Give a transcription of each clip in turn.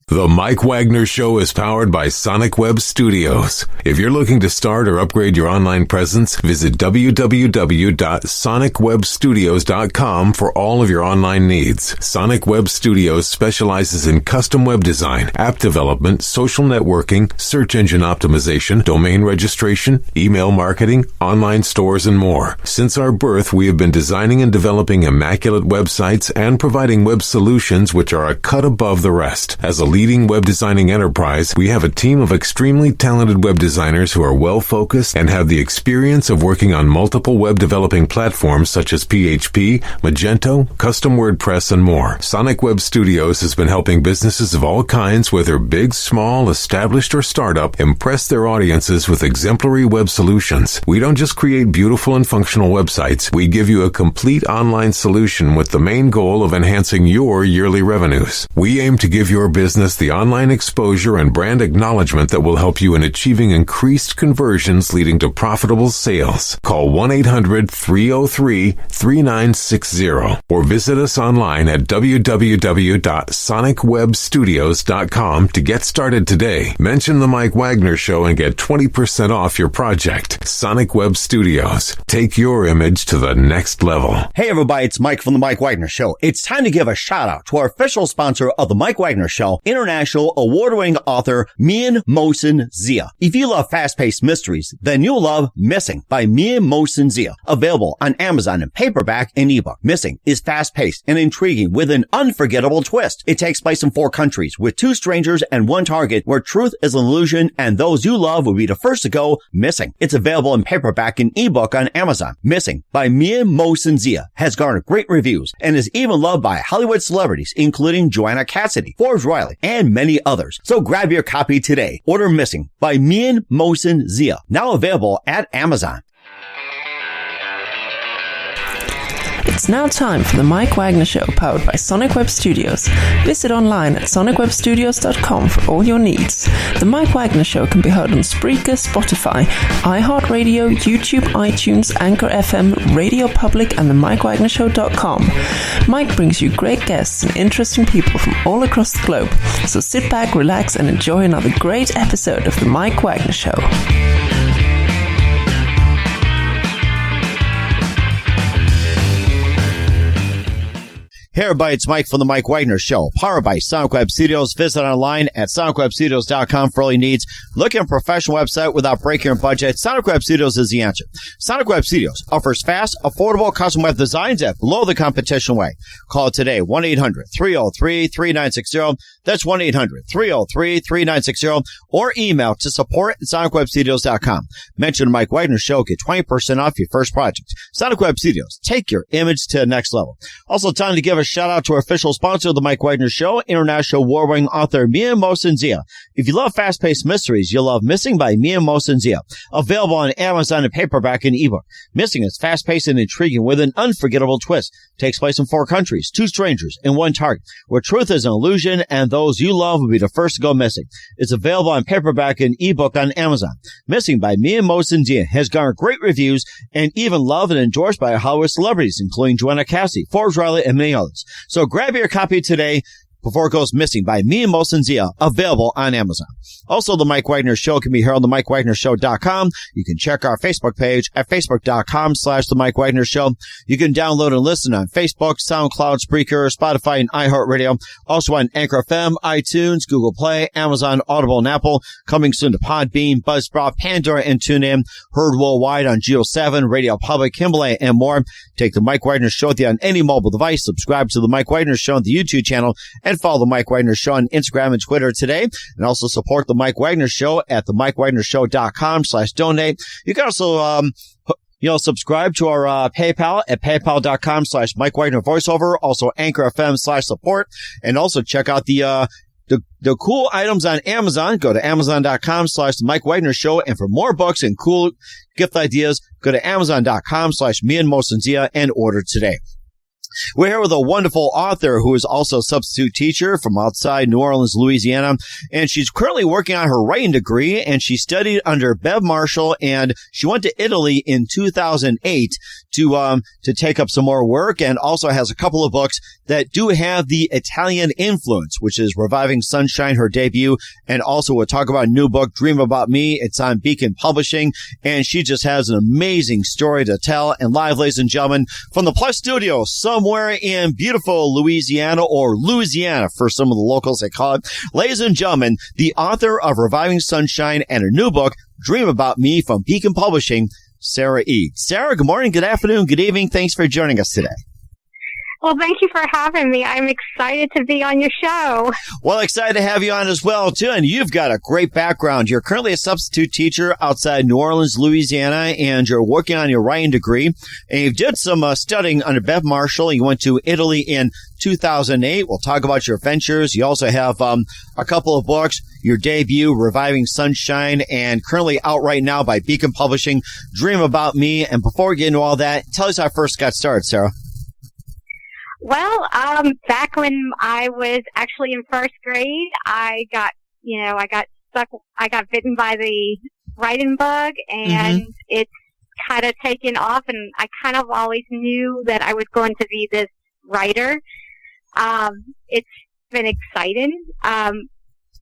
The Mike Wagner Show is powered by Sonic Web Studios. If you're looking to start or upgrade your online presence, visit www.sonicwebstudios.com for all of your online needs. Sonic Web Studios specializes in custom web design, app development, social networking, search engine optimization, domain registration, email marketing, online stores, and more. Since our birth, we have been designing and developing immaculate websites and providing web solutions which are a cut above the rest. As a leading web designing enterprise, we have a team of extremely talented web designers who are well-focused and have the experience of working on multiple web developing platforms such as PHP, Magento, Custom WordPress, and more. Sonic Web Studios has been helping businesses of all kinds, whether big, small, established, or startup, impress their audiences with exemplary web solutions. We don't just create beautiful and functional websites. We give you a complete online solution with the main goal of enhancing your yearly revenues. We aim to give your business the online exposure and brand acknowledgement that will help you in achieving increased conversions leading to profitable sales. Call 1-800-303-3960 or visit us online at www.sonicwebstudios.com to get started today. Mention the Mike Wagner Show and get 20% off your project. Sonic Web Studios. Take your image to the next level. Hey everybody, it's Mike from the Mike Wagner Show. It's time to give a shout out to our official sponsor of the Mike Wagner Show, international award-winning author Mian Mohsen Zia. If you love fast-paced mysteries, then you'll love Missing by Mian Mohsen Zia. Available on Amazon in paperback and ebook. Missing is fast-paced and intriguing with an unforgettable twist. It takes place in 4 countries with 2 strangers and 1 target where truth is an illusion and those you love will be the first to go missing. It's available in paperback and ebook on Amazon. Missing by Mian Mohsen Zia has garnered great reviews and is even loved by Hollywood celebrities including Joanna Cassidy, Forbes Riley, and many others. So grab your copy today. Order Missing by Mian Mohsen Zia. Now available at Amazon. It's now time for the Mike Wagner Show, powered by Sonic Web Studios. Visit online at sonicwebstudios.com for all your needs. The Mike Wagner Show can be heard on Spreaker, Spotify, iHeartradio, YouTube, iTunes, Anchor FM, Radio Public, and the mikewagnershow.com. Mike brings you great guests and interesting people from all across the globe. So sit back, relax, and enjoy another great episode of the Mike Wagner Show. Hey everybody, it's Mike from the Mike Wagner Show, powered by Sonic Web Studios. Visit online at sonicwebstudios.com for all your needs. Looking for a professional website without breaking your budget? Sonic Web Studios is the answer. Sonic Web Studios offers fast, affordable custom web designs at below the competition way. Call today, 1-800-303-3960. That's 1-800-303-3960. Or email to support@sonicwebstudios.com. Mention the Mike Wagner Show, get 20% off your first project. Sonic Web Studios, take your image to the next level. Also, time to give a shout out to our official sponsor of the Mike Wagner Show, international award-winning author Mian Mohsen Zia. If you love fast-paced mysteries, you'll love Missing by Mian Mohsen Zia. Available on Amazon in paperback and ebook. Missing is fast-paced and intriguing with an unforgettable twist. Takes place in 4 countries, 2 strangers, and 1 target, where truth is an illusion and those you love will be the first to go missing. It's available on paperback and ebook on Amazon. Missing by Mian Mohsen Zia has garnered great reviews and even loved and endorsed by Hollywood celebrities, including Joanna Cassidy, Forbes Riley, and many others. So grab your copy today before it goes missing by Mian Mohsen Zia, available on Amazon. Also, the Mike Wagner Show can be heard on the mikewagnershow.com. You can check our Facebook page at facebook.com/the Mike Wagner Show. You can download and listen on Facebook, SoundCloud, Spreaker, Spotify, and iHeartradio. Also on Anchor FM, iTunes, Google Play, Amazon, Audible, and Apple. Coming soon to Podbean, Buzzsprout, Pandora, and TuneIn. Heard worldwide on Geo 7, Radio Public, Himalaya, and more. Take the Mike Wagner Show with you on any mobile device. Subscribe to the Mike Wagner Show on the YouTube channel and follow the Mike Wagner Show on Instagram and Twitter today. And also support the Mike Wagner Show at the mikewagnershow.com/donate. You can also, subscribe to our PayPal at paypal.com/Mike Wagner voiceover. Also Anchor FM/support. And also check out the cool items on Amazon. Go to amazon.com/Mike Wagner Show. And for more books and cool gift ideas, go to amazon.com/Mian Mohsen Zia and order today. We're here with a wonderful author who is also a substitute teacher from outside New Orleans, Louisiana, and she's currently working on her writing degree, and she studied under Bev Marshall, and she went to Italy in 2008 to take up some more work, and also has a couple of books that do have the Italian influence, which is Reviving Sunshine, her debut, and also we'll talk about a new book, Dream About Me. It's on Beacon Publishing, and she just has an amazing story to tell. And live, ladies and gentlemen, from the Plus Studio, somewhere in beautiful Louisiana, or Louisiana for some of the locals they call it, ladies and gentlemen, the author of Reviving Sunshine and her new book, Dream About Me, from Beacon Publishing, Sarah Eads. Sarah, good morning, good afternoon, good evening. Thanks for joining us today. Well, thank you for having me. I'm excited to be on your show. Well, excited to have you on as well, too. And you've got a great background. You're currently a substitute teacher outside New Orleans, Louisiana, and you're working on your writing degree. And you did some studying under Bev Marshall. You went to Italy in 2008. We'll talk about your ventures. You also have a couple of books, your debut, Reviving Sunshine, and currently out right now by Beacon Publishing, Dream About Me. And before we get into all that, tell us how I first got started, Sarah. Well, back when I was actually in first grade, I got bitten by the writing bug, and it's kind of taken off, and I kind of always knew that I was going to be this writer. It's been exciting. I've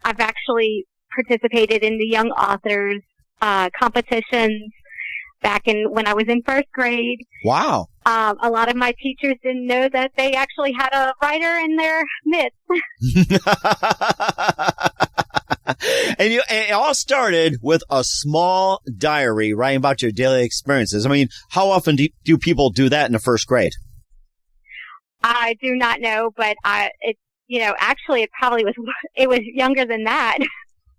actually participated in the young authors competitions back when I was in first grade. Wow. A lot of my teachers didn't know that they actually had a writer in their midst. And it all started with a small diary writing about your daily experiences. I mean, how often do people do that in the first grade? I do not know, but actually it probably was younger than that.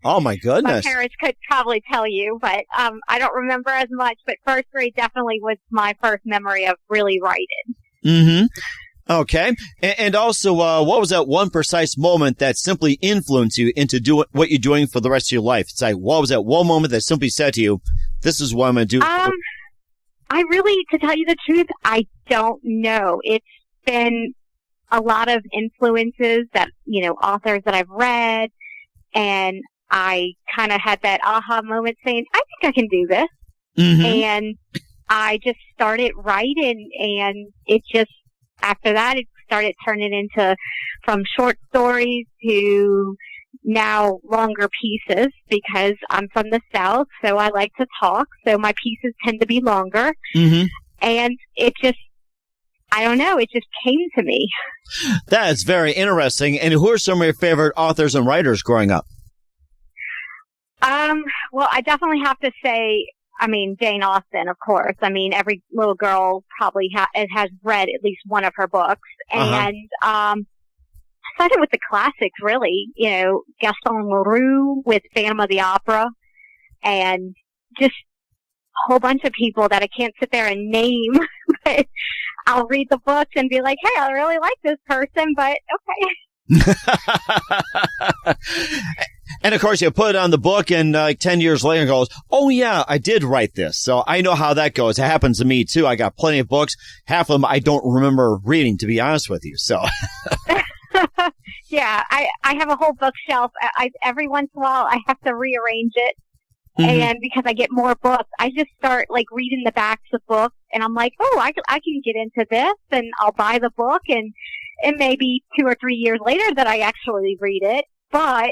Oh, my goodness. My parents could probably tell you, but I don't remember as much. But first grade definitely was my first memory of really writing. Mm-hmm. Okay. And also, what was that one precise moment that simply influenced you into doing what you're doing for the rest of your life? It's like, what was that one moment that simply said to you, this is what I'm going to do? I really, to tell you the truth, I don't know. It's been a lot of influences that, authors that I've read, and I kind of had that aha moment saying, I think I can do this. Mm-hmm. And I just started writing, and it just, after that, it started turning into from short stories to now longer pieces, because I'm from the South, so I like to talk. So my pieces tend to be longer. Mm-hmm. And it just, I don't know, it just came to me. That is very interesting. And who are some of your favorite authors and writers growing up? Well, I definitely have to say, Jane Austen, of course. Every little girl probably has read at least one of her books. And, I started with the classics, really, Gaston Leroux with Phantom of the Opera, and just a whole bunch of people that I can't sit there and name, but I'll read the books and be like, hey, I really like this person, but okay. And of course, you put it on the book, and 10 years later goes, oh yeah, I did write this. So I know how that goes. It happens to me too. I got plenty of books. Half of them I don't remember reading, to be honest with you. So. Yeah, I have a whole bookshelf. Every once in a while I have to rearrange it. Mm-hmm. And because I get more books, I just start reading the backs of books, and I'm like, oh, I can get into this, and I'll buy the book, and it may be 2 or 3 years later that I actually read it, but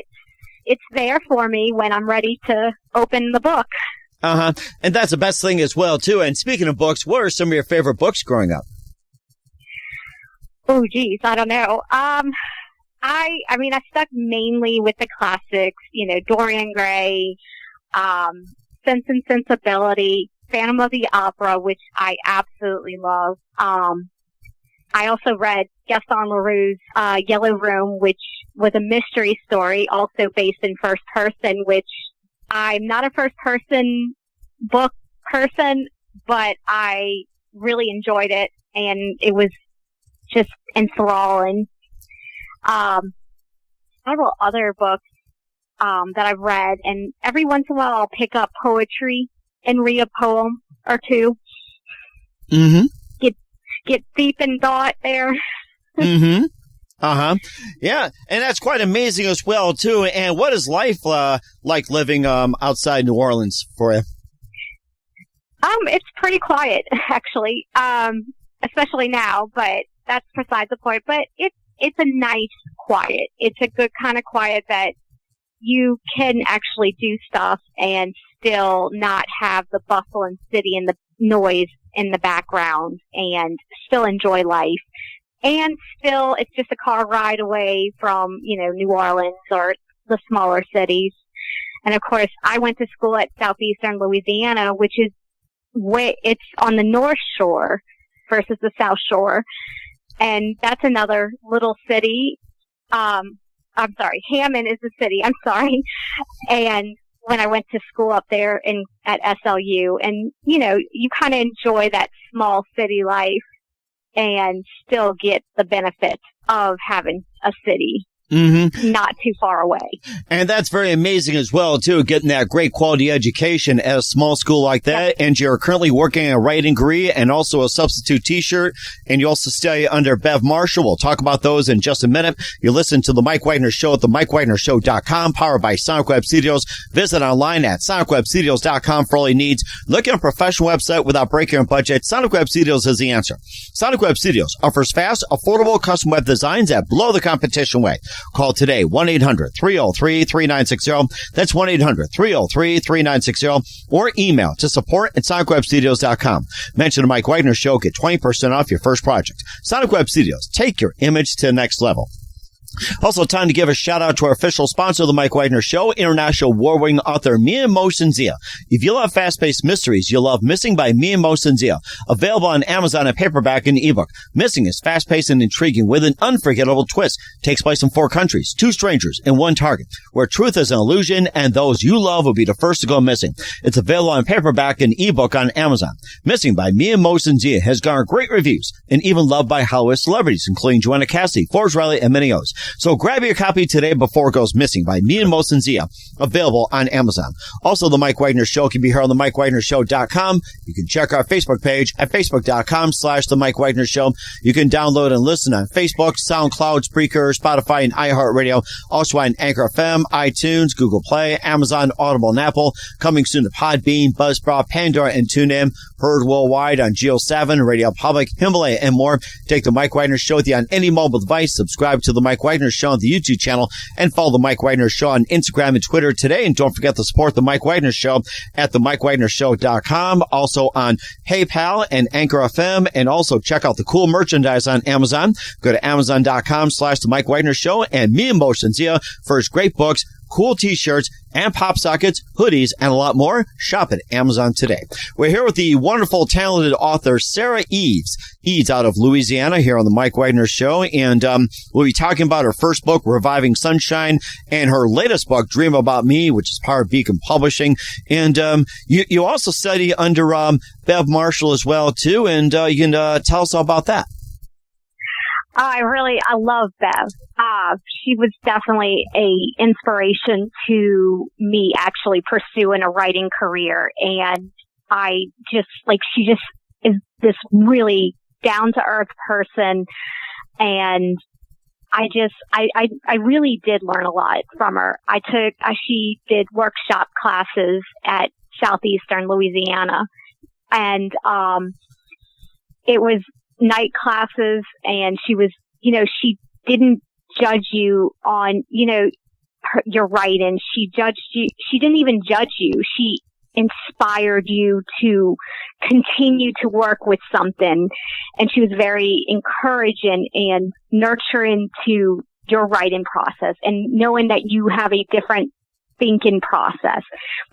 it's there for me when I'm ready to open the book. Uh-huh. And that's the best thing as well, too. And speaking of books, what are some of your favorite books growing up? Oh, geez, I don't know. I stuck mainly with the classics, Dorian Gray, Sense and Sensibility, Phantom of the Opera, which I absolutely love. I also read Gaston Leroux's Yellow Room, which was a mystery story, also based in first person, which I'm not a first person book person, but I really enjoyed it, and it was just enthralling. Several other books that I've read, and every once in a while I'll pick up poetry and read a poem or two. Mm-hmm. get deep in thought there. Mm-hmm. Uh-huh. Yeah. And that's quite amazing as well, too. And what is life like living outside New Orleans for you? It's pretty quiet, actually, especially now, but that's beside the point. But it's a nice quiet. It's a good kind of quiet that you can actually do stuff and still not have the bustle and city and the noise in the background and still enjoy life. And still, it's just a car ride away from, New Orleans or the smaller cities. And of course, I went to school at Southeastern Louisiana, which is it's on the North Shore versus the South Shore. And that's another little city. I'm sorry, Hammond is the city. I'm sorry. And when I went to school up there at SLU, and, you kind of enjoy that small city life and still get the benefit of having a city not too far away. And that's very amazing as well, too, getting that great quality education at a small school like that. Yep. And you're currently working a writing degree and also a substitute T-shirt. And you also study under Bev Marshall. We'll talk about those in just a minute. You listen to The Mike Wagner Show at the mikewagnershow.com, powered by Sonic Web Studios. Visit online at sonicwebstudios.com for all your needs. Look at a professional website without breaking your budget. Sonic Web Studios is the answer. Sonic Web Studios offers fast, affordable custom web designs that blow the competition away. Call today, 1-800-303-3960. That's 1-800-303-3960. Or email to support@sonicwebstudios.com. Mention the Mike Wagner Show. Get 20% off your first project. Sonic Web Studios. Take your image to the next level. Also, time to give a shout out to our official sponsor of the Mike Wagner Show, international award-winning author Mia Mosensia. If you love fast-paced mysteries, you'll love Missing by Mia Mosensia. Available on Amazon in paperback and ebook. Missing is fast-paced and intriguing with an unforgettable twist. Takes place in 4 countries, 2 strangers, and 1 target, where truth is an illusion and those you love will be the first to go missing. It's available on paperback and ebook on Amazon. Missing by Mia Mosensia has garnered great reviews and even loved by Hollywood celebrities, including Joanna Cassidy, Forbes Riley, and many others. So grab your copy today before it goes missing by Mia Mosensia, available on Amazon. Also, The Mike Wagner Show can be heard on the mikewagnershow.com. You can check our Facebook page at facebook.com/The Mike Wagner Show. You can download and listen on Facebook, SoundCloud, Spreaker, Spotify, and iHeartradio. Also on Anchor FM, iTunes, Google Play, Amazon, Audible, and Apple. Coming soon to Podbean, Buzzsprout, Pandora, and TuneIn. Heard worldwide on Geo7, Radio Public, Himalaya, and more. Take The Mike Wagner Show with you on any mobile device. Subscribe to The Mike Wagner Show on the YouTube channel and follow The Mike Wagner Show on Instagram and Twitter today. And don't forget to support The Mike Wagner Show at themikewagnershow.com. Also on PayPal and Anchor FM. And also check out the cool merchandise on Amazon. Go to amazon.com/The Mike Wagner Show and Mia Mosensia for his great books, cool t-shirts, and pop sockets, hoodies, and a lot more. Shop at Amazon today. We're here with the wonderful, talented author, Sarah Eads. Eads out of Louisiana here on the Mike Wagner Show. And we'll be talking about her first book, Reviving Sunshine, and her latest book, Dream About Me, which is part of Beacon Publishing. And you also study under Bev Marshall as well, too. And you can tell us all about that. I love Bev. She was definitely a inspiration to me actually pursuing a writing career. And she just is this really down to earth person. And I really did learn a lot from her. She did workshop classes at Southeastern Louisiana, and, it was night classes, and she was, she didn't judge you on, your writing. She judged you. She didn't even judge you. She inspired you to continue to work with something. And she was very encouraging and nurturing to your writing process and knowing that you have a different thinking process.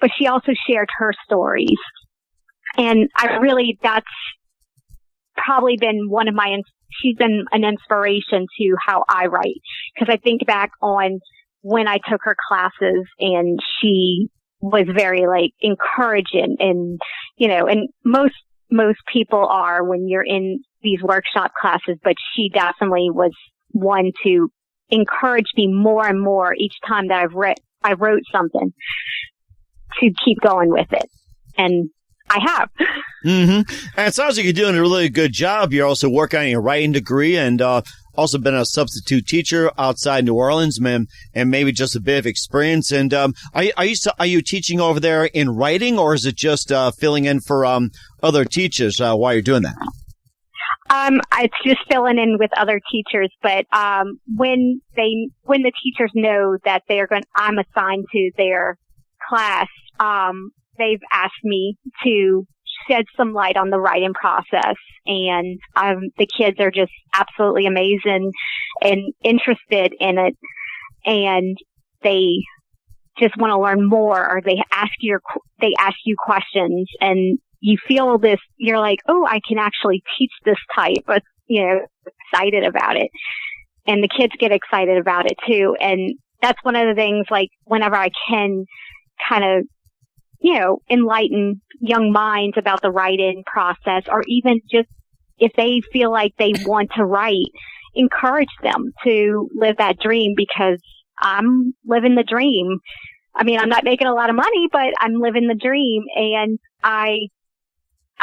But she also shared her stories. And that's probably been she's been an inspiration to how I write. Because I think back on when I took her classes, and she was very encouraging, and and most people are when you're in these workshop classes, but she definitely was one to encourage me more and more each time that I wrote something, to keep going with it. And I have. Mm-hmm. And it sounds like you're doing a really good job. You're also working on your writing degree and also been a substitute teacher outside New Orleans, man, and maybe just a bit of experience. And are you teaching over there in writing, or is it just filling in for other teachers while you're doing that? It's just filling in with other teachers, but when the teachers know that I'm assigned to their class, they've asked me to shed some light on the writing process, and the kids are just absolutely amazing and interested in it, and they just want to learn more, or they ask you questions, and you feel this, you're like, oh, I can actually teach this type, but, excited about it. And the kids get excited about it too. And that's one of the things, like, whenever I can kind of, enlighten young minds about the write-in process, or even just if they feel like they want to write, encourage them to live that dream, because I'm living the dream. I mean, I'm not making a lot of money, but I'm living the dream, and I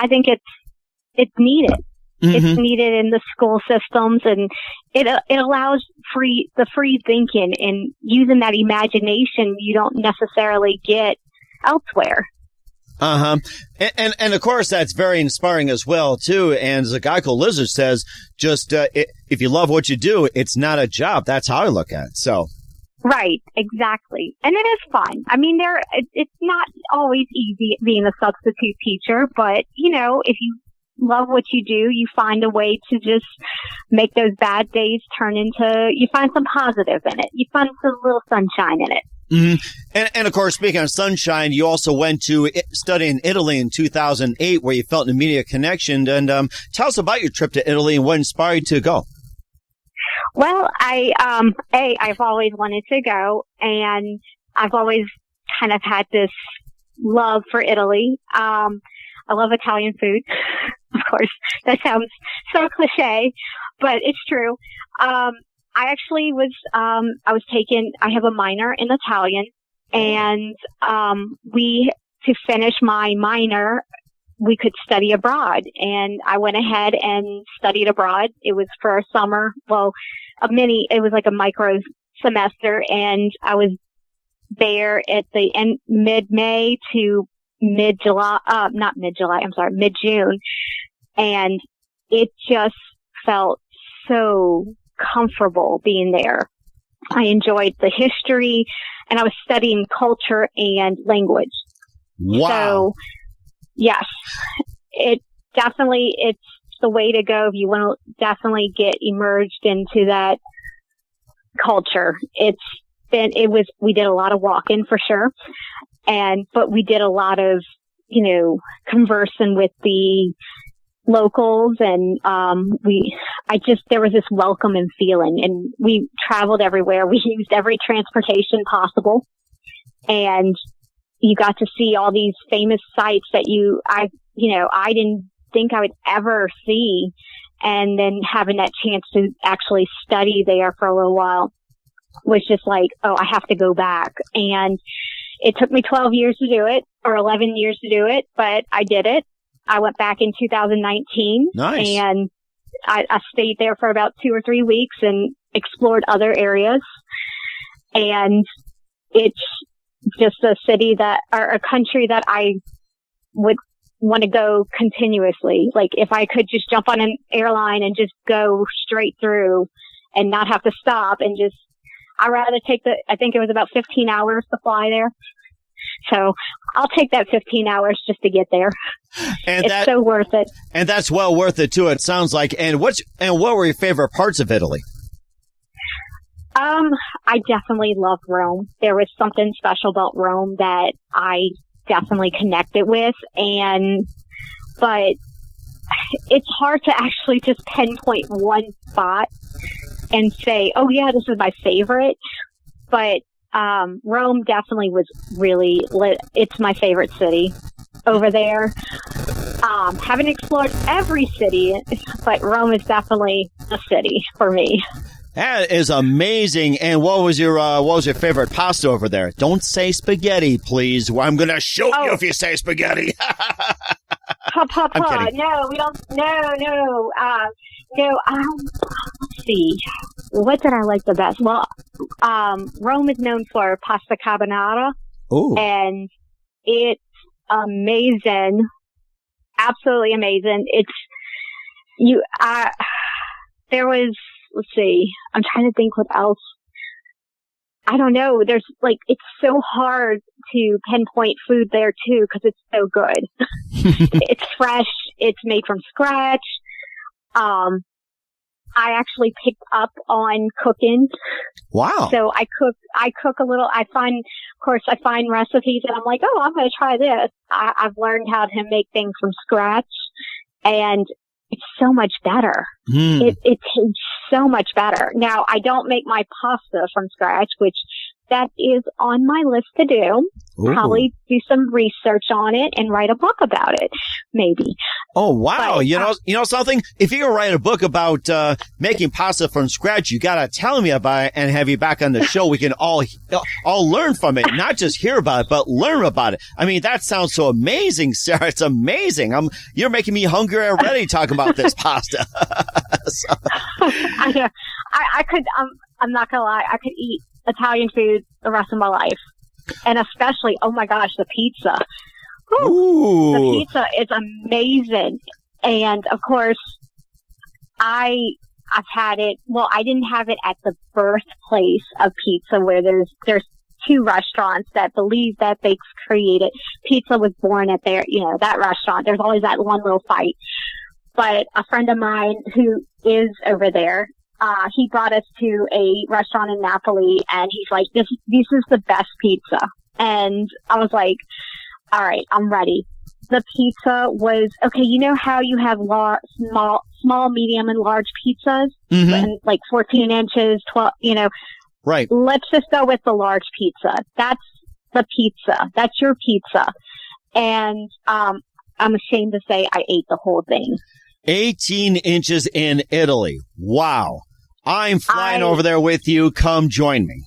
think it's needed. Mm-hmm. It's needed in the school systems, and it allows the free thinking and using that imagination you don't necessarily get elsewhere. Uh-huh. And of course, that's very inspiring as well, too. And as a guy called Lizard says, just if you love what you do, it's not a job. That's how I look at it. So. Right, exactly. And it is fun. I mean, it's not always easy being a substitute teacher, but, if you love what you do, you find a way to just make those bad days turn into, you find some positive in it. You find some little sunshine in it. Mm-hmm. And of course, speaking of sunshine, you also went to study in Italy in 2008, where you felt an immediate connection. And tell us about your trip to Italy and what inspired you to go. Well, I've always wanted to go, and I've always kind of had this love for Italy. I love Italian food. Of course, that sounds so cliche, but it's true. I actually I have a minor in Italian, and to finish my minor, we could study abroad, and I went ahead and studied abroad. It was for a summer, it was like a micro semester, and I was there at the end, mid-May to mid-July, mid-June, and it just felt so comfortable being there. I enjoyed the history, and I was studying culture and language. Wow. So, yes, it's the way to go if you want to definitely get immersed into that culture. We did a lot of walking for sure. But we did a lot of, conversing with the locals, and, there was this welcoming feeling, and we traveled everywhere. We used every transportation possible, and you got to see all these famous sites that I didn't think I would ever see. And then having that chance to actually study there for a little while was just like, oh, I have to go back. And it took me 12 years to do it, or 11 years to do it, but I did it. I went back in 2019. Nice. And I stayed there for about 2 or 3 weeks and explored other areas. And it's just a country that I would want to go continuously. Like, if I could just jump on an airline and just go straight through and not have to stop, and I'd rather take I think it was about 15 hours to fly there. So I'll take that 15 hours just to get there. And it's so worth it. And that's well worth it too, it sounds like. And what were your favorite parts of Italy? I definitely love Rome. There was something special about Rome that I definitely connected with, but it's hard to actually just pinpoint one spot and say, oh yeah, this is my favorite. But Rome definitely was really lit. It's my favorite city over there. Haven't explored every city, but Rome is definitely a city for me. That is amazing. And what was your favorite pasta over there? Don't say spaghetti, please. I'm going to shoot you if you say spaghetti. I'm kidding. No, we don't. No. Let's see. What did I like the best? Well, Rome is known for pasta carbonara. Ooh. And it's amazing. Absolutely amazing. There was, let's see, I'm trying to think what else. I don't know. There's it's so hard to pinpoint food there too, because it's so good. It's fresh. It's made from scratch. I actually picked up on cooking. Wow. So I cook a little. I find recipes and I'm like, oh, I'm going to try this. I've learned how to make things from scratch, and it's so much better. It tastes so much better. Now, I don't make my pasta from scratch, which that is on my list to do. Ooh. Probably do some research on it and write a book about it, maybe. Oh, wow. But, you know something? If you're going to write a book about making pasta from scratch, you got to tell me about it and have you back on the show. We can all learn from it, not just hear about it, but learn about it. I mean, that sounds so amazing, Sarah. It's amazing. You're making me hungry already talking about this pasta. So. I know. I could, I'm not going to lie, I could eat Italian food the rest of my life. And especially, oh my gosh, the pizza. Ooh. The pizza is amazing. And of course, I've had it. Well, I didn't have it at the birthplace of pizza, where there's two restaurants that believe that they created pizza was born at that restaurant. There's always that one little fight. But a friend of mine who is over there, he brought us to a restaurant in Napoli, and he's like, this is the best pizza. And I was like, all right, I'm ready. The pizza was, okay, you know how you have small, medium, and large pizzas? Mm-hmm. And 14 inches, 12, Right. Let's just go with the large pizza. That's the pizza. That's your pizza. And I'm ashamed to say I ate the whole thing. 18 inches in Italy. Wow. I'm flying over there with you. Come join me.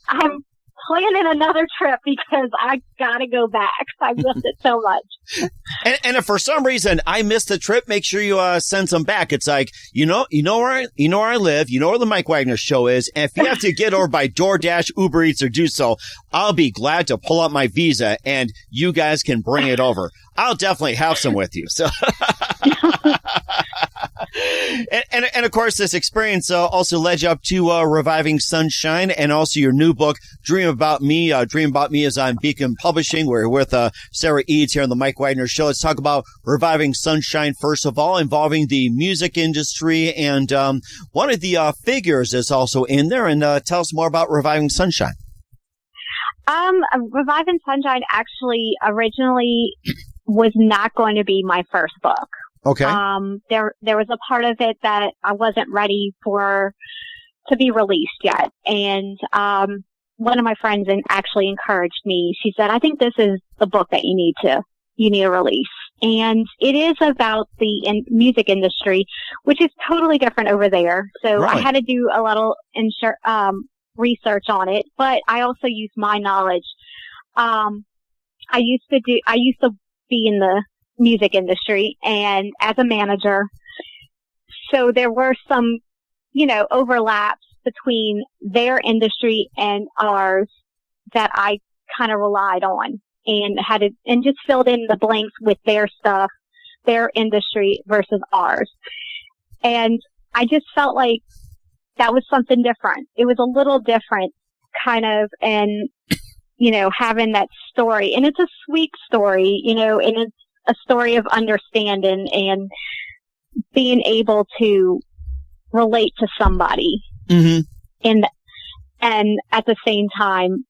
I'm planning another trip because I gotta go back. I missed it so much. And if for some reason I missed the trip, make sure you send some back. It's like, you know where I live, you know where the Mike Wagner Show is, and if you have to get over by DoorDash, Uber Eats, or do so, I'll be glad to pull out my visa and you guys can bring it over. I'll definitely have some with you. So. And of course, this experience also led you up to Reviving Sunshine, and also your new book, Dream About Me. Dream About Me is on Beacon Publishing. We're with Sarah Eads here on the Mike Wagner Show. Let's talk about Reviving Sunshine, first of all, involving the music industry. And one of the figures is also in there. And tell us more about Reviving Sunshine. Reviving Sunshine actually originally was not going to be my first book. Okay. There was a part of it that I wasn't ready to be released yet. And, one of my friends actually encouraged me. She said, I think this is the book that you need to release. And it is about the music industry, which is totally different over there. So right. I had to do a little research on it, but I also used my knowledge. I used to be in the music industry and as a manager. So there were some, overlaps between their industry and ours that I kind of relied on and just filled in the blanks with their stuff, their industry versus ours. And I just felt like that was something different. It was a little different kind of, and, having that story, and it's a sweet story, and it's a story of understanding and being able to relate to somebody. Mm-hmm. And at the same time,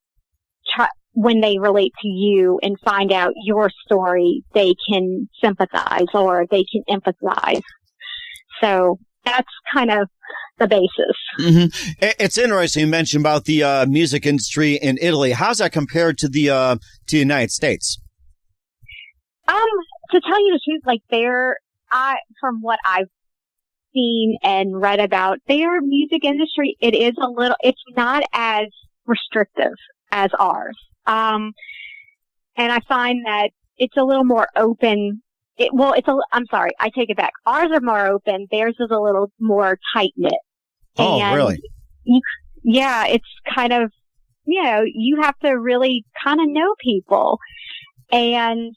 when they relate to you and find out your story, they can sympathize or they can empathize. So that's kind of the basis. Mm-hmm. It's interesting you mentioned about the music industry in Italy. How's that compared to the United States? To tell you the truth, from what I've seen and read about their music industry, it's not as restrictive as ours. And I find that it's a little more open. I'm sorry, I take it back. Ours are more open. Theirs is a little more tight knit. Oh, and really? Yeah, it's kind of, you have to really kind of know people. And,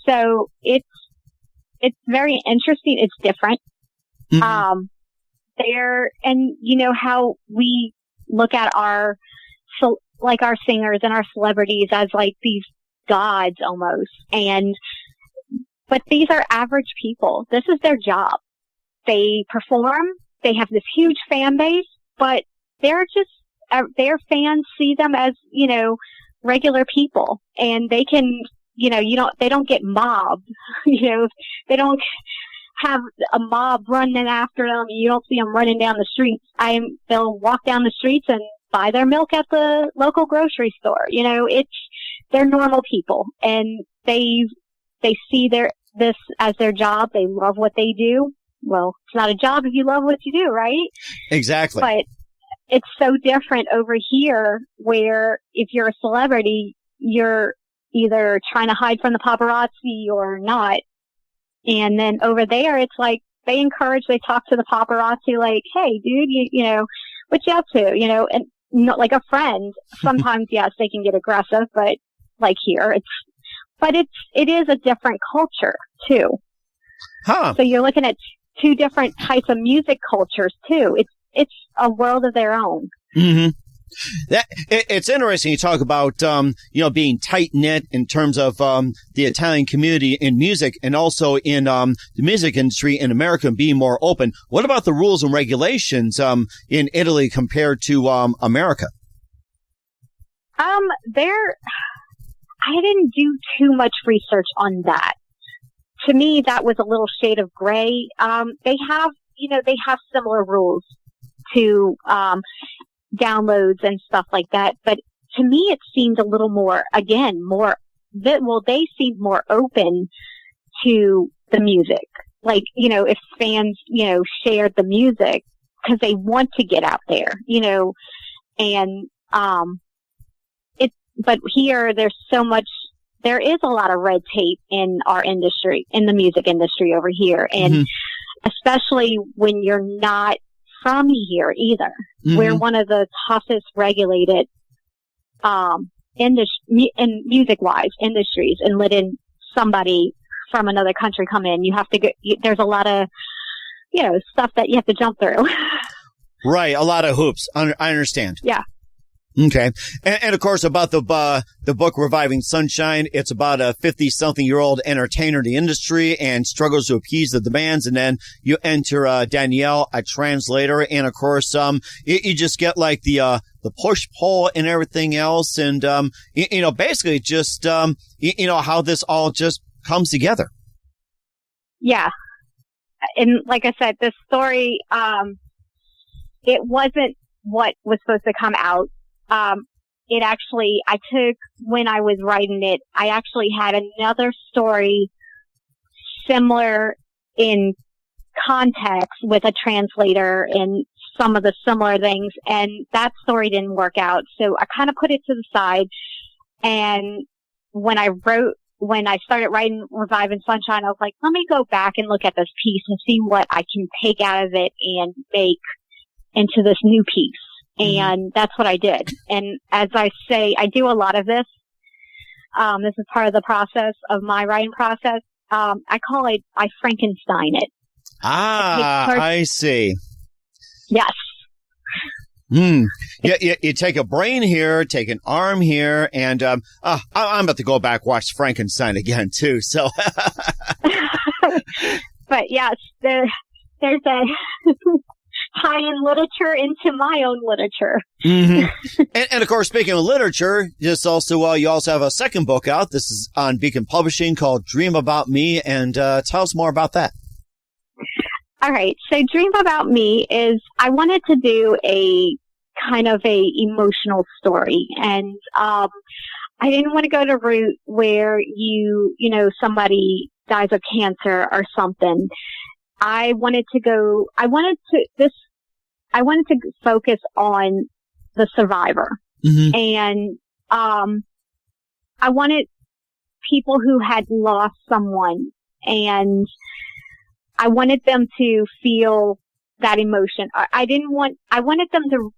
so it's very interesting. It's different. Mm-hmm. And how we look at our singers and our celebrities as like these gods almost. But these are average people. This is their job. They perform. They have this huge fan base, but their fans see them as, regular people, and they can, they don't get mobbed. They don't have a mob running after them. You don't see them running down the streets. They'll walk down the streets and buy their milk at the local grocery store. They're normal people, and they see this as their job. They love what they do. Well, it's not a job if you love what you do, right? Exactly. But it's so different over here, where if you're a celebrity, you're either trying to hide from the paparazzi or not. And then over there, it's like they talk to the paparazzi like, hey, dude, you what you up to? And not like a friend. Sometimes, yes, they can get aggressive, but like here, it is a different culture too. Huh. So you're looking at two different types of music cultures too. It's a world of their own. Mm-hmm. It's interesting. You talk about, being tight knit in terms of, the Italian community in music, and also in, the music industry in America being more open. What about the rules and regulations, in Italy compared to, America? I didn't do too much research on that. To me, that was a little shade of gray. They have similar rules to, downloads and stuff like that. But to me, it seemed a little more, they seemed more open to the music. Like, if fans, shared the music because they want to get out there, and, but here there is a lot of red tape in our industry, in the music industry over here. And especially when you're not from here either. Mm-hmm. We're one of the toughest regulated, music-wise industries, and letting somebody from another country come in, you have to there's a lot of, stuff that you have to jump through. Right. A lot of hoops. I understand. Yeah. Okay. And of course, about the book Reviving Sunshine, it's about a 50-something-year-old entertainer in the industry and struggles to appease the demands. And then you enter Danielle, a translator. And of course, you just get like the push-pull and everything else. And, basically just, how this all just comes together. Yeah. And like I said, this story, it wasn't what was supposed to come out. When I was writing it, I actually had another story similar in context with a translator and some of the similar things, and that story didn't work out. So I kind of put it to the side. And when I started writing Reviving Sunshine, I was like, let me go back and look at this piece and see what I can take out of it and make into this new piece. And that's what I did. And as I say, I do a lot of this. This is part of the process of my writing process. I Frankenstein it. I see. Yes. Yeah, you take a brain here, take an arm here, and I'm about to go back watch Frankenstein again too. So, but yes, there's a tie-in literature into my own literature. Mm-hmm. and of course, speaking of literature, you also have a second book out. This is on Beacon Publishing called Dream About Me, and tell us more about that. All right. So Dream About Me is, I wanted to do a kind of a emotional story, and I didn't want to go the route where somebody dies of cancer or something. I wanted to focus on the survivor. Mm-hmm. And, I wanted people who had lost someone, and I wanted them to feel that emotion. I wanted them to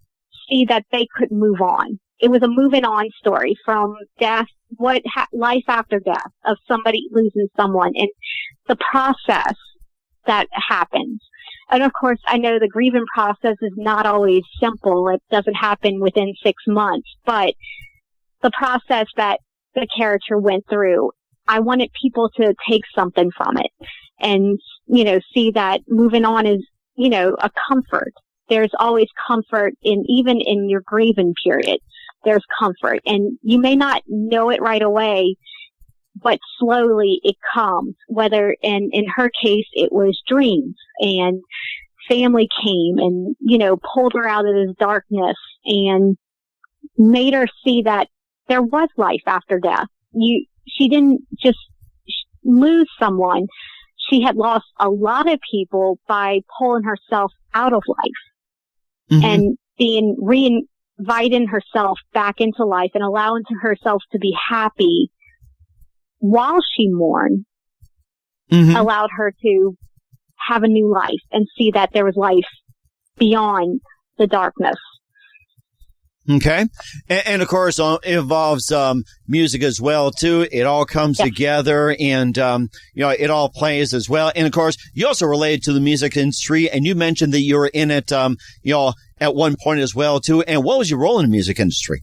see that they could move on. It was a moving on story from death, life after death of somebody losing someone, and the process that happens. And of course, I know the grieving process is not always simple. It doesn't happen within 6 months, but the process that the character went through, I wanted people to take something from it and, see that moving on is, a comfort. There's always comfort even in your grieving period. There's comfort, and you may not know it right away, but slowly it comes. Whether in her case, it was dreams, and family came and, pulled her out of this darkness and made her see that there was life after death. She didn't just lose someone. She had lost a lot of people by pulling herself out of life and inviting herself back into life and allowing herself to be happy while she mourned, allowed her to have a new life and see that there was life beyond the darkness. Okay. And of course, it involves music as well, too. It all comes together and, it all plays as well. And of course, you also related to the music industry, and you mentioned that you were in it, at one point as well, too. And what was your role in the music industry?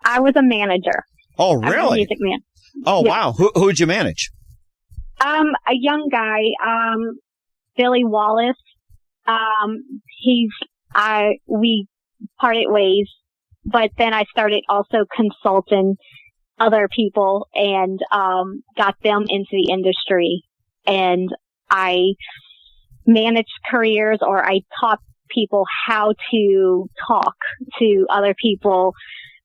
I was a manager. Oh, really? I was a music man. Oh, wow. Who'd you manage? A young guy, Billy Wallace. We parted ways, but then I started also consulting other people and got them into the industry. And I managed careers, or I taught people how to talk to other people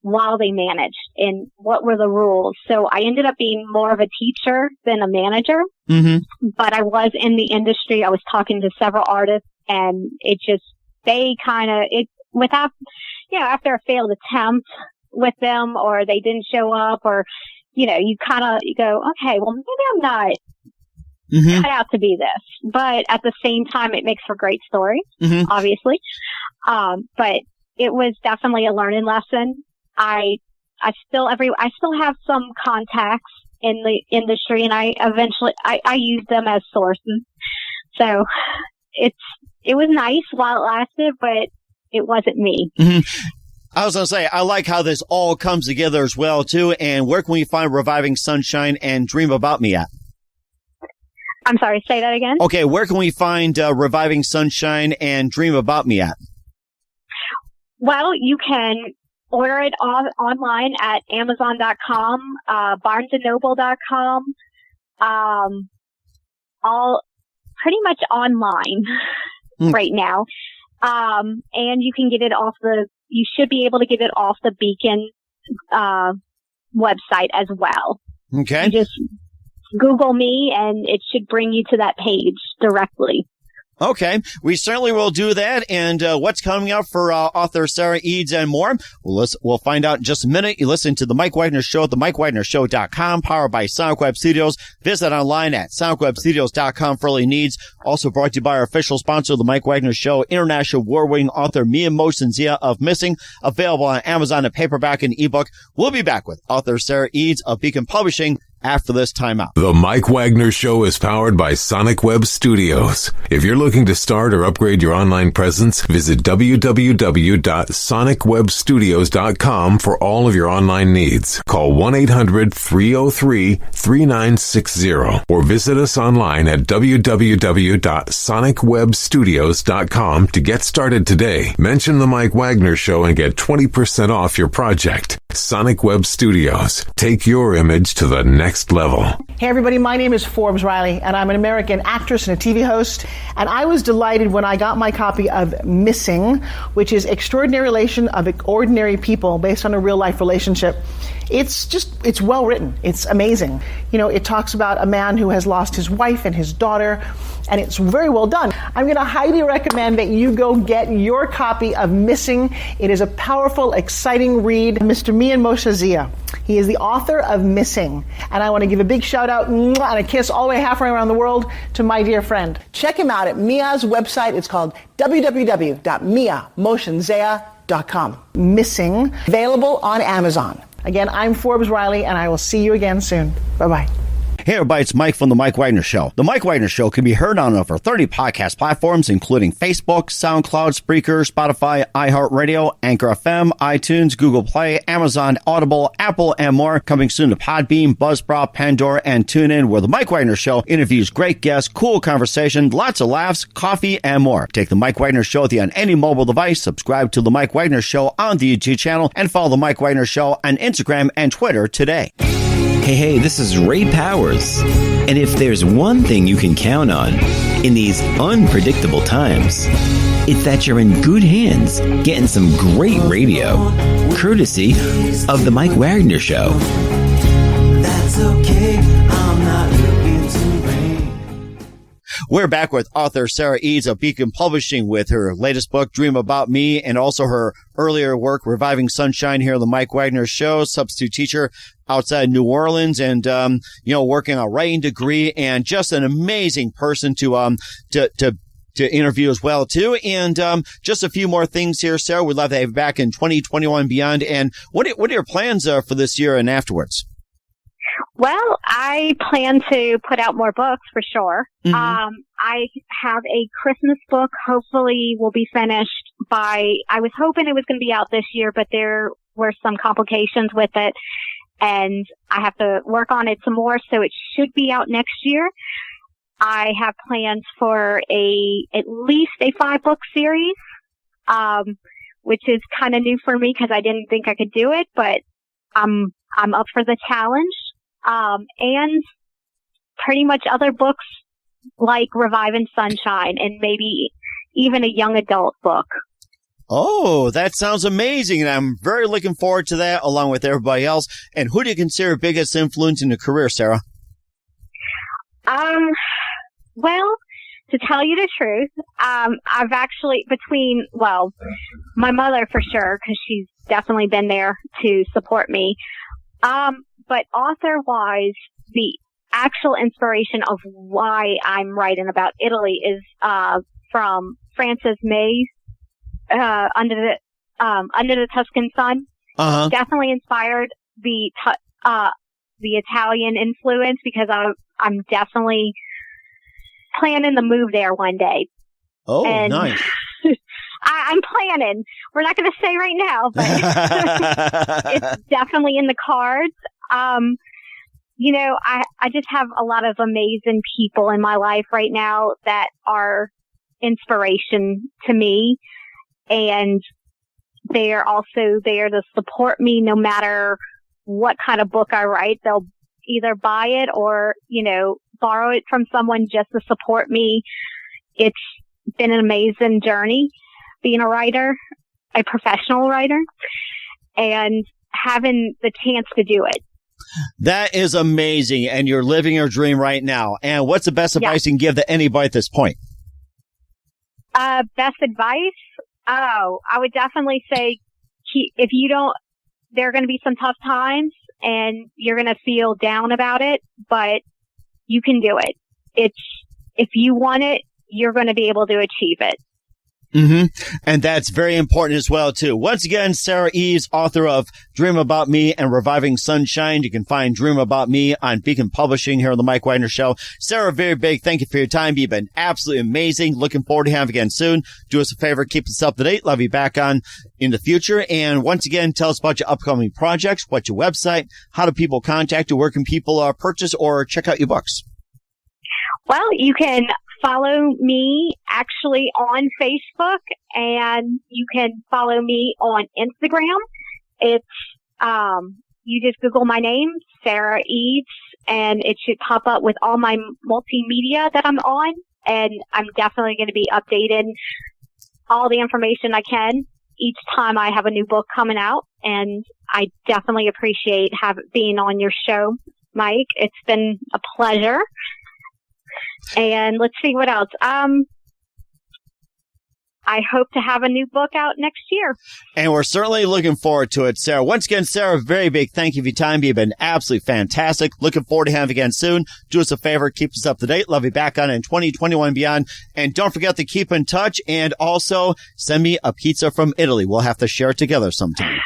while they managed and what were the rules. So I ended up being more of a teacher than a manager, but I was in the industry. I was talking to several artists, and after a failed attempt with them, or they didn't show up, or, you go, okay, well, maybe I'm not cut out to be this. But at the same time, it makes for great stories, obviously. But it was definitely a learning lesson. I still have some contacts in the industry, and I use them as sources. So it was nice while it lasted, but it wasn't me. I was going to say, I like how this all comes together as well, too. And where can we find Reviving Sunshine and Dream About Me at? I'm sorry, say that again? Okay, where can we find Reviving Sunshine and Dream About Me at? Well, you can order it online at Amazon.com, BarnesandNoble.com, all pretty much online right now. And you can get it you should be able to get it off the Beacon website as well. Okay. You just Google me and it should bring you to that page directly. Okay. We certainly will do that. And what's coming up for author Sarah Eads and more? We'll find out in just a minute. You listen to The Mike Wagner Show at themikewagnershow.com, powered by Sonic Web Studios. Visit online at sonicwebstudios.com for all your needs. Also brought to you by our official sponsor, The Mike Wagner Show, international award-winning author Mia Mosensia of Missing, available on Amazon in paperback and ebook. We'll be back with author Sarah Eads of Beacon Publishing after this timeout. The Mike Wagner Show is powered by Sonic Web Studios. If you're looking to start or upgrade your online presence, visit www.sonicwebstudios.com for all of your online needs. Call 1-800-303-3960 or visit us online at www.sonicwebstudios.com to get started today. Mention The Mike Wagner Show and get 20% off your project. Sonic Web Studios. Take your image to the next level. Hey everybody, my name is Forbes Riley, and I'm an American actress and a TV host. And I was delighted when I got my copy of Missing, which is Extraordinary Relation of Ordinary People based on a real life relationship. It's well written. It's amazing. It talks about a man who has lost his wife and his daughter, and it's very well done. I'm going to highly recommend that you go get your copy of Missing. It is a powerful, exciting read. Mr. Mian Moshe Zia. He is the author of Missing. And I want to give a big shout out and a kiss all the way halfway around the world to my dear friend. Check him out at Mia's website. It's called www.miamoshenzeah.com. Missing, available on Amazon. Again, I'm Forbes Riley, and I will see you again soon. Bye-bye. Hey everybody, it's Mike from The Mike Wagner Show. The Mike Wagner Show can be heard on over 30 podcast platforms, including Facebook, SoundCloud, Spreaker, Spotify, iHeartradio, Anchor FM, iTunes, Google Play, Amazon, Audible, Apple, and more. Coming soon to Podbean, Buzzsprout, Pandora, and TuneIn, where The Mike Wagner Show interviews great guests, cool conversation, lots of laughs, coffee, and more. Take The Mike Wagner Show on any mobile device, subscribe to The Mike Wagner Show on the YouTube channel, and follow The Mike Wagner Show on Instagram and Twitter today. Hey, this is Ray Powers. And if there's one thing you can count on in these unpredictable times, it's that you're in good hands getting some great radio, courtesy of The Mike Wagner Show. That's okay, I'm not looking to rain. We're back with author Sarah Eads of Beacon Publishing with her latest book, Dream About Me, and also her earlier work, Reviving Sunshine, here on The Mike Wagner Show, substitute teacher outside New Orleans, and, working on a writing degree, and just an amazing person to interview as well, too. And just a few more things here, Sarah. We'd love to have you back in 2021 and beyond. And what are your plans for this year and afterwards? Well, I plan to put out more books for sure. Mm-hmm. I have a Christmas book, hopefully will be finished I was hoping it was going to be out this year, but there were some complications with it, and I have to work on it some more, so it should be out next year. I have plans for at least a 5-book series, which is kind of new for me because I didn't think I could do it, but I'm up for the challenge. And pretty much other books like Reviving Sunshine and maybe even a young adult book. Oh, that sounds amazing. And I'm very looking forward to that along with everybody else. And who do you consider biggest influence in your career, Sarah? Well, to tell you the truth, I've actually my mother for sure, because she's definitely been there to support me. But author-wise, the actual inspiration of why I'm writing about Italy is from Frances May's Under the Tuscan Sun. Uh-huh. Definitely inspired the Italian influence, because I'm definitely planning to move there one day. Oh, and nice. I'm planning. We're not going to say right now, but it's definitely in the cards. I just have a lot of amazing people in my life right now that are inspiration to me, and they are also there to support me no matter what kind of book I write. They'll either buy it or, borrow it from someone just to support me. It's been an amazing journey being a writer, a professional writer, and having the chance to do it. That is amazing. And you're living your dream right now. And what's the best advice you can give to anybody at this point? Best advice? Oh, I would definitely say there are going to be some tough times and you're going to feel down about it, but you can do it. If you want it, you're going to be able to achieve it. Mm-hmm. And that's very important as well, too. Once again, Sarah Eads, author of Dream About Me and Reviving Sunshine. You can find Dream About Me on Beacon Publishing here on The Mike Wagner Show. Sarah, very big thank you for your time. You've been absolutely amazing. Looking forward to having you again soon. Do us a favor, keep us up to date. Love you back on in the future. And once again, tell us about your upcoming projects, what's your website, how do people contact you, where can people purchase or check out your books? Well, you can follow me actually on Facebook, and you can follow me on Instagram. It's, you just Google my name, Sarah Eads, and it should pop up with all my multimedia that I'm on. And I'm definitely going to be updating all the information I can each time I have a new book coming out. and I definitely appreciate being on your show, Mike. It's been a pleasure. And let's see what else. I hope to have a new book out next year. And we're certainly looking forward to it, Sarah. Once again, Sarah, very big thank you for your time. You've been absolutely fantastic. Looking forward to having you again soon. Do us a favor. Keep us up to date. Love you back on in 2021 and beyond. And don't forget to keep in touch. And also send me a pizza from Italy. We'll have to share it together sometime.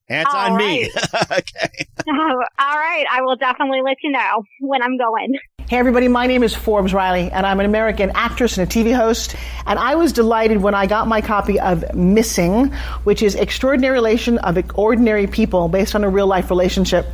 And it's on me. Okay. All right. I will definitely let you know when I'm going. Hey everybody, my name is Forbes Riley, and I'm an American actress and a TV host. And I was delighted when I got my copy of Missing, which is Extraordinary Relation of Ordinary People based on a real life relationship.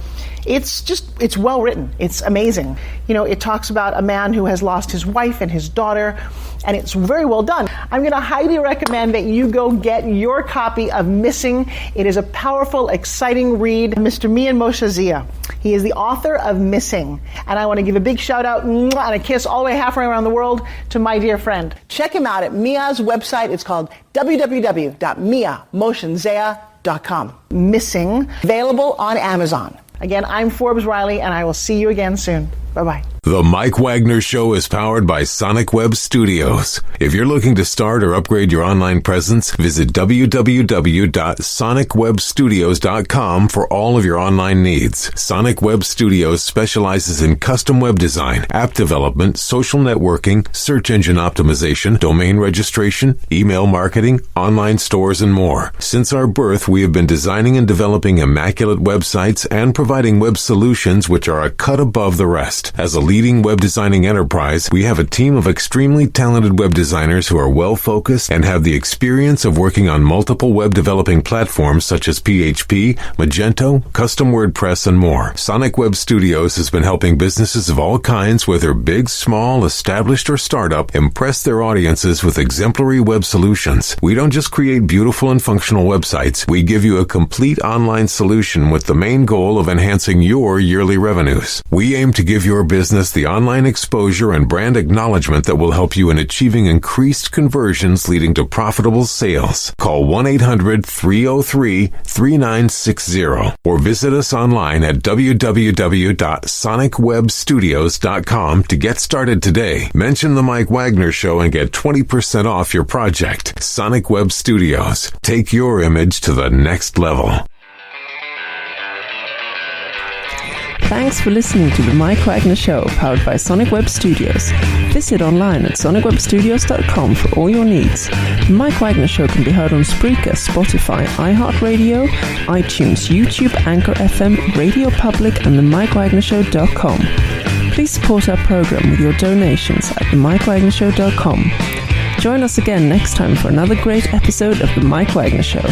It's well written. It's amazing. You know, it talks about a man who has lost his wife and his daughter, and it's very well done. I'm going to highly recommend that you go get your copy of Missing. It is a powerful, exciting read. Mr. Mian Moshe Zia. He is the author of Missing. And I want to give a big shout out and a kiss all the way halfway around the world to my dear friend. Check him out at Mia's website. It's called www.miamoshenzea.com. Missing, available on Amazon. Again, I'm Forbes Riley, and I will see you again soon. Bye-bye. The Mike Wagner Show is powered by Sonic Web Studios. If you're looking to start or upgrade your online presence, visit www.sonicwebstudios.com for all of your online needs. Sonic Web Studios specializes in custom web design, app development, social networking, search engine optimization, domain registration, email marketing, online stores, and more. Since our birth, we have been designing and developing immaculate websites and providing web solutions which are a cut above the rest. As a leading web designing enterprise, we have a team of extremely talented web designers who are well-focused and have the experience of working on multiple web developing platforms such as PHP, Magento, custom WordPress, and more. Sonic Web Studios has been helping businesses of all kinds, whether big, small, established, or startup, impress their audiences with exemplary web solutions. We don't just create beautiful and functional websites. We give you a complete online solution with the main goal of enhancing your yearly revenues. We aim to give your business the online exposure and brand acknowledgement that will help you in achieving increased conversions leading to profitable sales. Call 1-800-303-3960 or visit us online at www.sonicwebstudios.com to get started today. Mention the Mike Wagner Show and get 20% off your project. Sonic Web Studios. Take your image to the next level. Thanks for listening to the Mike Wagner Show, powered by Sonic Web Studios. Visit online at sonicwebstudios.com for all your needs. The Mike Wagner Show can be heard on Spreaker, Spotify, iHeartradio, iTunes, YouTube, Anchor FM, Radio Public, and themikewagnershow.com. Please support our program with your donations at themikewagnershow.com. Join us again next time for another great episode of The Mike Wagner Show.